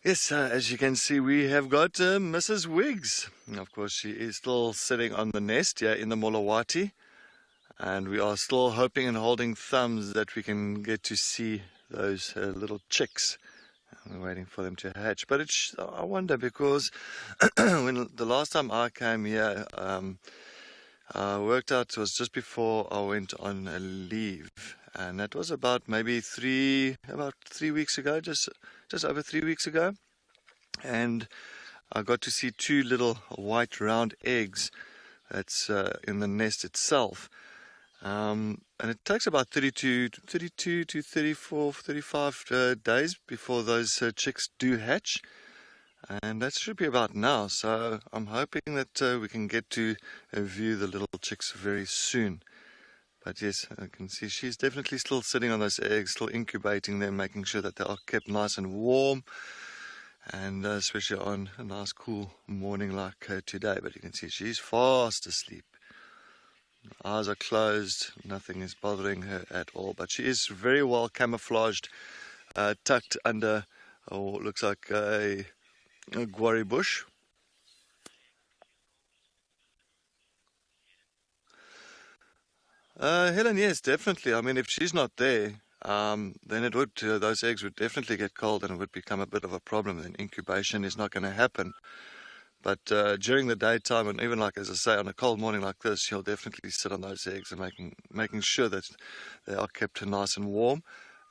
Yes, as you can see, we have got Mrs. Wiggs. Of course, she is still sitting on the nest here in the Molawati, and we are still hoping and holding thumbs that we can get to see those little chicks. We're waiting for them to hatch. But I wonder, because when the last time I came here, I worked out, it was just before I went on a leave, and that was about maybe about 3 weeks ago, just over 3 weeks ago, and I got to see two little white round eggs that's in the nest itself. And it takes about 32 to 34, 35 days before those chicks do hatch. And that should be about now. So I'm hoping that we can get to view the little chicks very soon. But yes, I can see she's definitely still sitting on those eggs, still incubating them, making sure that they are kept nice and warm. And especially on a nice cool morning like today. But you can see she's fast asleep. Eyes are closed, nothing is bothering her at all, but she is very well camouflaged, tucked under what looks like a guarri bush. Helen, yes, definitely. I mean, if she's not there, then those eggs would definitely get cold and it would become a bit of a problem. Then incubation is not going to happen. But during the daytime, and even like, as I say, on a cold morning like this, she'll definitely sit on those eggs and making sure that they are kept nice and warm.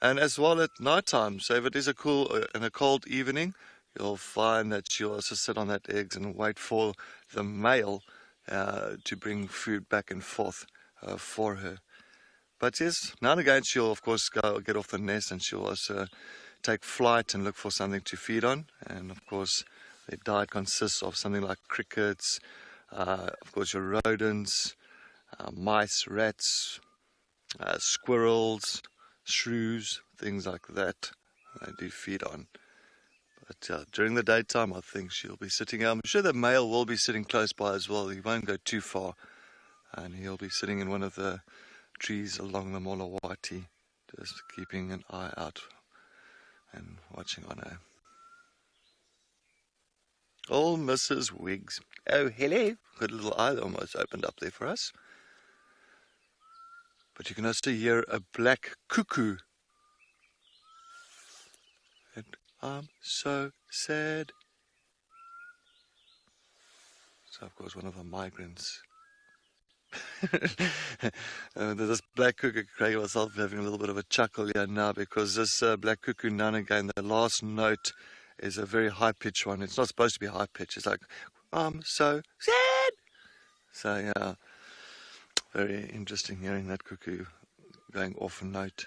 And as well at night time, so if it is a cool and a cold evening, you'll find that she'll also sit on that eggs and wait for the male to bring food back and forth for her. But yes, now and again she'll of course go get off the nest, and she'll also take flight and look for something to feed on. And of course, their diet consists of something like crickets, of course your rodents, mice, rats, squirrels, shrews, things like that they do feed on. But during the daytime, I think she'll be sitting. I'm sure the male will be sitting close by as well. He won't go too far, and he'll be sitting in one of the trees along the Molawati, just keeping an eye out and watching on her. Oh, Mrs. Wiggs. Oh, hello. Got a little eye almost opened up there for us. But you can also hear a black cuckoo. And I'm so sad. So, of course, one of the migrants. This black cuckoo, Craig and myself having a little bit of a chuckle here now, because this black cuckoo, now and again, the last note is a very high-pitched one. It's not supposed to be high-pitched. It's like, I'm so sad. So, yeah, very interesting hearing that cuckoo going off a note.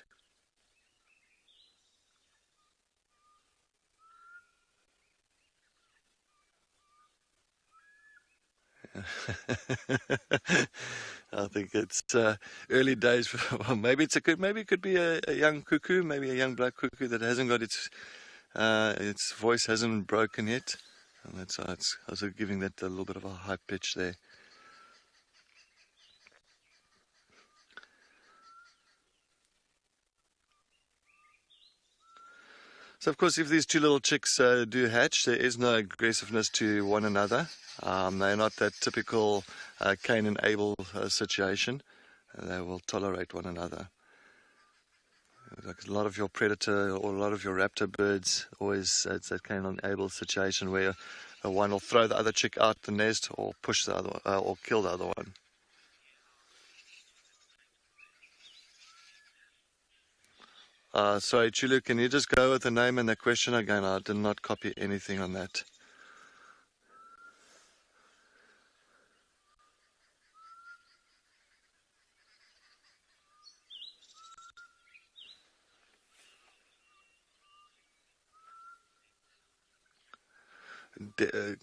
I think it's early days. Well, maybe it could be a young cuckoo, maybe a young black cuckoo that hasn't got its voice hasn't broken yet, and that's why it's also giving that a little bit of a high pitch there. So, of course, if these two little chicks do hatch, there is no aggressiveness to one another. They're not that typical Cain and Abel situation. They will tolerate one another. Like a lot of your predator or a lot of your raptor birds, always it's that Cain and Abel situation where one will throw the other chick out the nest, or push the other one, or kill the other one. Sorry, Chulu, can you just go with the name and the question again? I did not copy anything on that.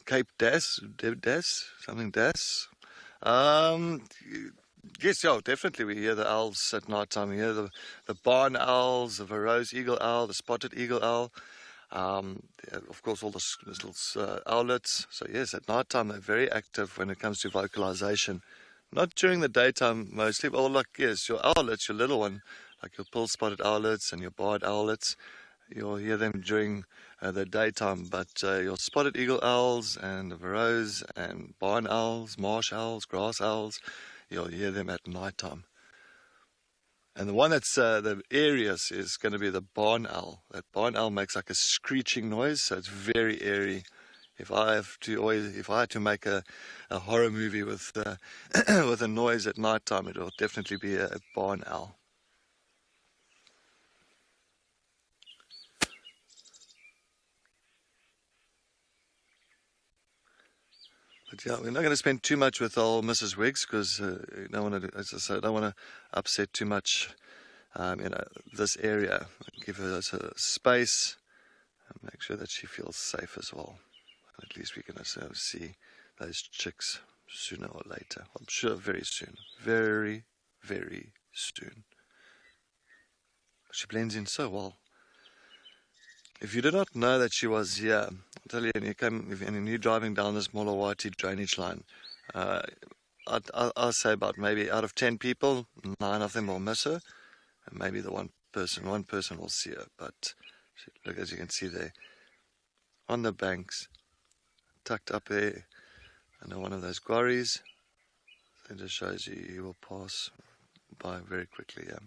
Cape Das, something Das. Yes, yeah, definitely. We hear the owls at night time. We hear the barn owls, the Verreaux's eagle owl, the spotted eagle owl. Of course, all the little owlets. So yes, at night time they're very active when it comes to vocalization. Not during the daytime mostly, but like, yes, your owlets, your little one, like your pill-spotted owlets and your barred owlets, you'll hear them during the daytime, but your spotted eagle owls and the Varroes and barn owls, marsh owls, grass owls, you'll hear them at nighttime. And the one that's the airiest is going to be the barn owl. That barn owl makes like a screeching noise, so it's very airy. If I had to make a horror movie with with a noise at nighttime, it will definitely be a barn owl. But yeah, we're not going to spend too much with old Mrs. Wiggs because as I said, I don't want to upset too much. This area. Give her space and make sure that she feels safe as well. At least we can see those chicks sooner or later. I'm sure very soon. Very, very soon. She blends in so well. If you did not know that she was here, I'll tell you, and you're driving down this Molawati drainage line, I'll say about maybe out of 10 people, 9 of them will miss her, and maybe one person will see her. But look, as you can see there, on the banks, tucked up there, under one of those quarries, it just shows you will pass by very quickly. Yeah.